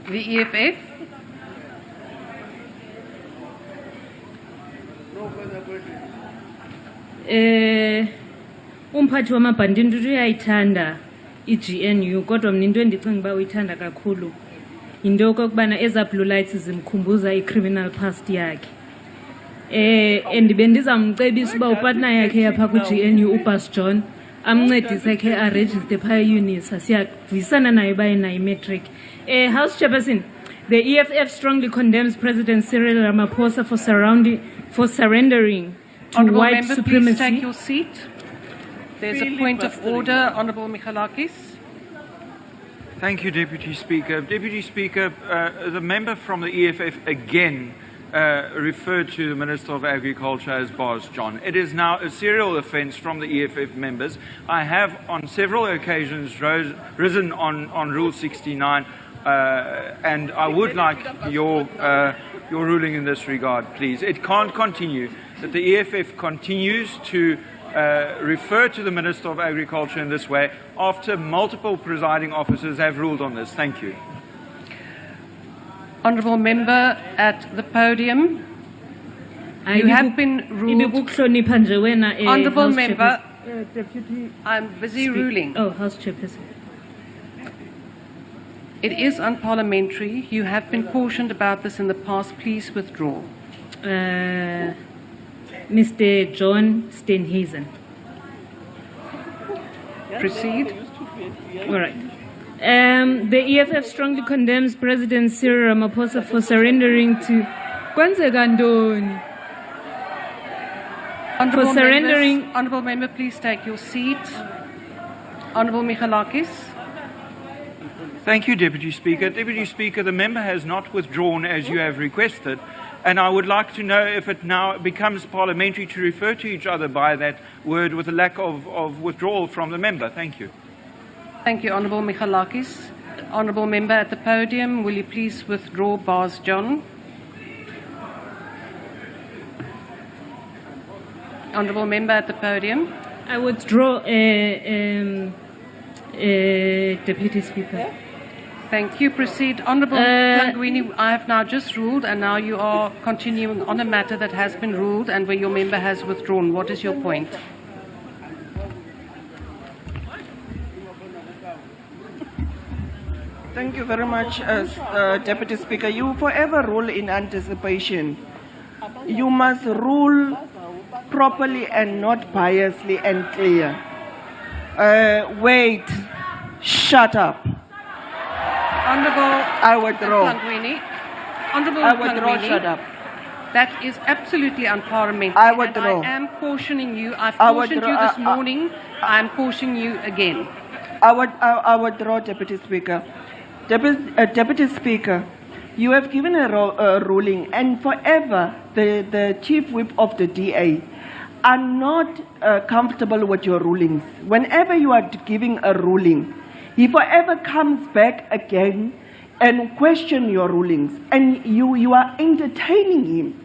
The EFF. Umphathi wamabhandi into uyayithanda iGNU kodwa mina into endicinga uba uyithanda kakhulu into okokubana eza blue lights zimkhumbuza i-criminal past yakhe. And bendizamcebisa uba upartner yakhe yapha kwiGNU uBus John amncedise ke aregister phaa eUNISA siyavuyisana naye baye nayo imatric. House Chairperson, the EFF strongly condemns President Cyril Ramaphosa for surrendering to Honourable white Member, supremacy. please take your seat. There's a point of order, Honourable Gcilishe. Thank you, Deputy Speaker. Deputy Speaker, the member from the EFF again referred to the Minister of Agriculture as Boss John. It is now a serial offence from the EFF members. I have on several occasions risen on Rule 69 and I would like your ruling in this regard, please. It can't continue that the EFF continues to refer to the Minister of Agriculture in this way after multiple presiding officers have ruled on this. Thank you. Honourable Member at the podium. You have been ruled. Honourable Member, Deputy. I'm busy ruling. Oh, House Chairperson. It is unparliamentary. You have been cautioned about this in the past. Please withdraw. Mr. John Steenhuisen. Proceed. All right. The EFF strongly condemns President Cyril Ramaphosa for surrendering to Honourable Member, please take your seat. Honourable Gcilishe. Thank you, Deputy Speaker. Deputy Speaker, the member has not withdrawn as you have requested, and I would like to know if it now becomes parliamentary to refer to each other by that word with a lack of withdrawal from the member. Thank you. Thank you, Honourable Gcilishe. Honourable Member at the podium, will you please withdraw Bars John? Honourable Member at the podium. I withdraw, Deputy Speaker. Thank you. Proceed. Honourable Plangwini, I have now just ruled and now you are continuing on a matter that has been ruled and where your member has withdrawn. What is your point? Thank you very much, Deputy Speaker. You forever rule in anticipation. You must rule properly and not biasly and clear. Wait. Shut up. Honourable I withdraw. Plangwini. Honourable I withdraw. Plangwini, Shut up. that is absolutely unparliamentary. I withdraw. And I am cautioning you. I've I cautioned you withdraw. this morning. I'm cautioning you again. I withdraw, Deputy Speaker. Deputy Speaker, you have given a ruling, and forever the Chief Whip of the DA are not comfortable with your rulings. Whenever you are giving a ruling, he forever comes back again and question your rulings, and you are entertaining him.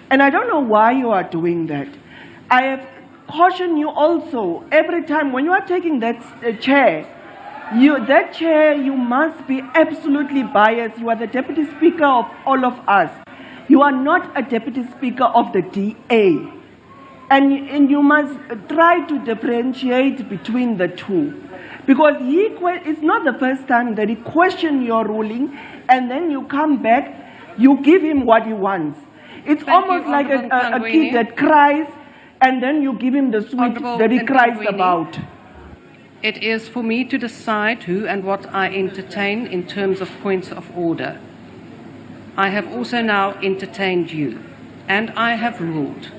And I don't know why you are doing that. I have cautioned you also every time when you are taking that chair. That chair, you must be absolutely biased. You are the Deputy Speaker of all of us. You are not a Deputy Speaker of the DA. And you must try to differentiate between the two. Because it's not the first time that he questioned your ruling, and then you come back, you give him what he wants. It's almost like a kid that cries, and then you give him the sweet that he cries about. It is for me to decide who and what I entertain in terms of points of order. I have also now entertained you, and I have ruled.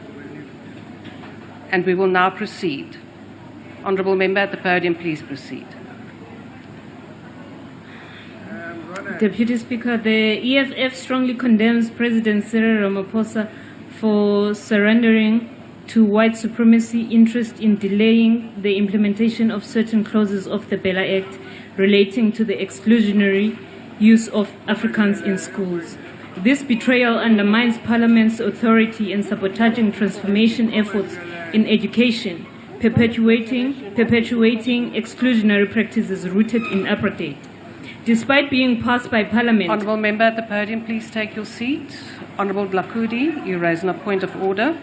And we will now proceed. Honourable Member at the podium, please proceed. Deputy Speaker, the EFF strongly condemns President Cyril Ramaphosa for surrendering to white supremacy interest in delaying the implementation of certain clauses of the Bella Act relating to the exclusionary use of Afrikaans in schools. This betrayal undermines Parliament's authority in sabotaging transformation efforts in education, perpetuating exclusionary practices rooted in apartheid, despite being passed by Parliament. Honourable Member at the podium, please take your seat. Honourable Blakudi, you raise a point of order.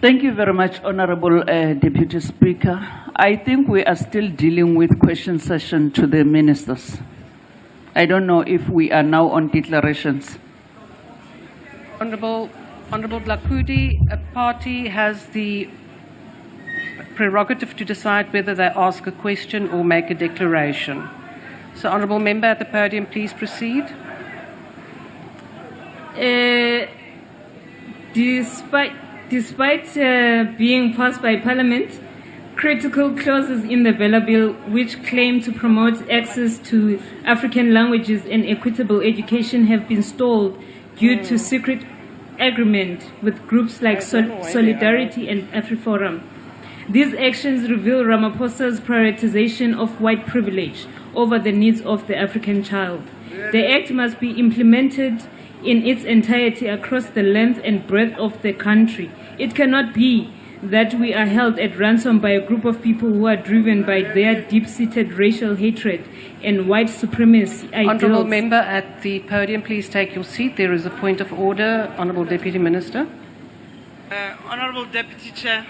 Thank you very much, Honourable Deputy Speaker. I think we are still dealing with question session to the ministers. I don't know if we are now on declarations. Honourable Blakudi, a party has the prerogative to decide whether they ask a question or make a declaration. So, Honourable Member at the podium, please proceed. Despite being passed by Parliament, critical clauses in the Vela Bill which claim to promote access to African languages and equitable education have been stalled due to secret agreement with groups like Solidarity and AfriForum. These actions reveal Ramaphosa's prioritization of white privilege over the needs of the African child. The Act must be implemented in its entirety across the length and breadth of the country. It cannot be that we are held at ransom by a group of people who are driven by their deep-seated racial hatred and white supremacy ideals. Honourable Member at the podium, please take your seat. There is a point of order. Honourable Deputy Minister. Honourable Deputy Chair,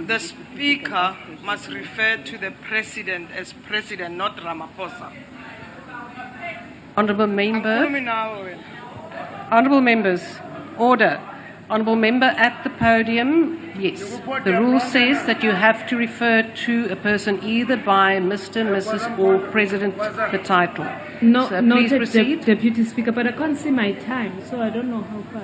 the Speaker must refer to the President as President, not Ramaphosa. Honourable Member. Honourable Members, order. Honourable Member at the podium, yes. The rule says that you have to refer to a person either by Mr., Mrs. or President, the title. No, so please proceed. Deputy Speaker, but I can't see my time, so I don't know how far.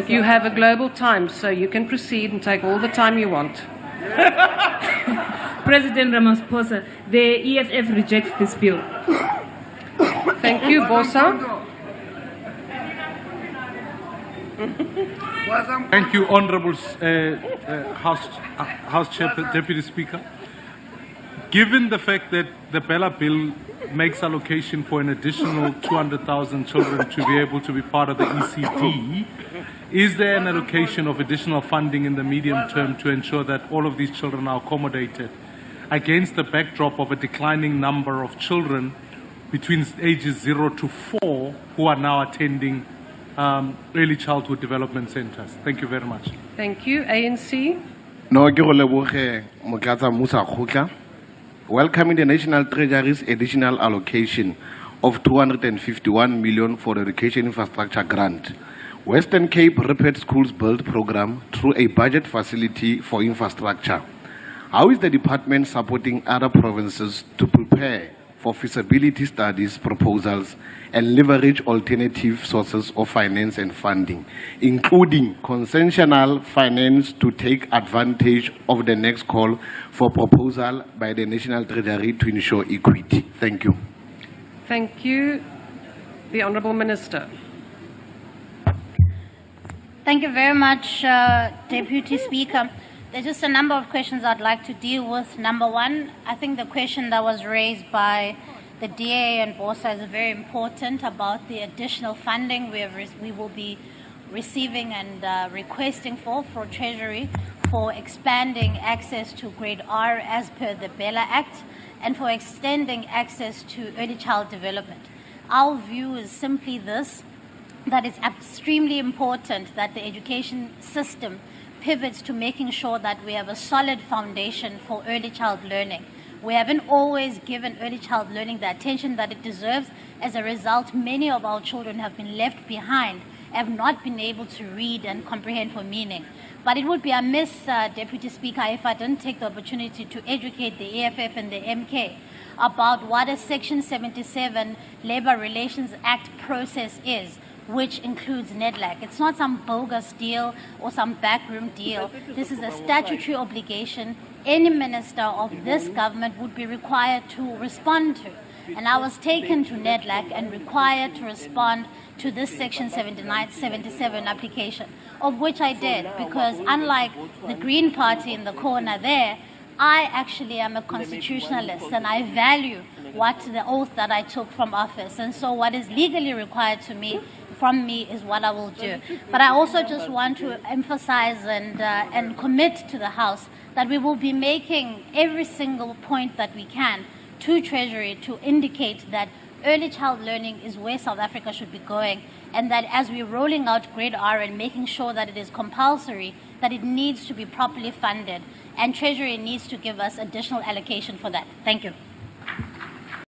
You have a global time, so you can proceed and take all the time you want. President Ramaphosa, the EFF rejects this bill. Thank you, Bosa. Thank you, Honourable House Chair, Deputy Speaker. Given the fact that the Bella Bill makes allocation for an additional 200,000 children to be able to be part of the ECD, is there an allocation of additional funding in the medium term to ensure that all of these children are accommodated against the backdrop of a declining number of children between ages 0 to 4 who are now attending early childhood development centers? Thank you very much. Thank you. ANC. No, ke go leboge Mokatsa Musa Khutla. Welcoming the National Treasury's additional allocation of 251 million for the education infrastructure grant. Western Cape Rapid Schools Build program through a budget facility for infrastructure. How is the department supporting other provinces to prepare for feasibility studies, proposals, and leverage alternative sources of finance and funding, including concessional finance to take advantage of the next call for proposal by the National Treasury to ensure equity? Thank you. Thank you. The Honourable Minister. Thank you very much, Deputy Speaker. There's just a number of questions I'd like to deal with. Number one, I think the question that was raised by the DA and Bosa is very important about the additional funding we will be receiving and requesting for Treasury for expanding access to grade R as per the Bella Act and for extending access to early child development. Our view is simply this, that it's extremely important that the education system pivots to making sure that we have a solid foundation for early child learning. We haven't always given early child learning the attention that it deserves. As a result, many of our children have been left behind, have not been able to read and comprehend for meaning. But it would be amiss, Deputy Speaker, if I didn't take the opportunity to educate the EFF and the MK about what a Section 77 Labour Relations Act process is, which includes NEDLAC. It's not some bogus deal or some backroom deal. This is a statutory obligation any minister of this government would be required to respond to. And I was taken to NEDLAC and required to respond to this Section 77 application, of which I did, because unlike the Green Party in the corner there, I actually am a constitutionalist and I value what the oath that I took from office. And so what is legally required to me from me is what I will do. But I also just want to emphasize and commit to the House that we will be making every single point that we can to Treasury to indicate that early child learning is where South Africa should be going, and that as we're rolling out Grade R and making sure that it is compulsory, that it needs to be properly funded, and Treasury needs to give us additional allocation for that. Thank you.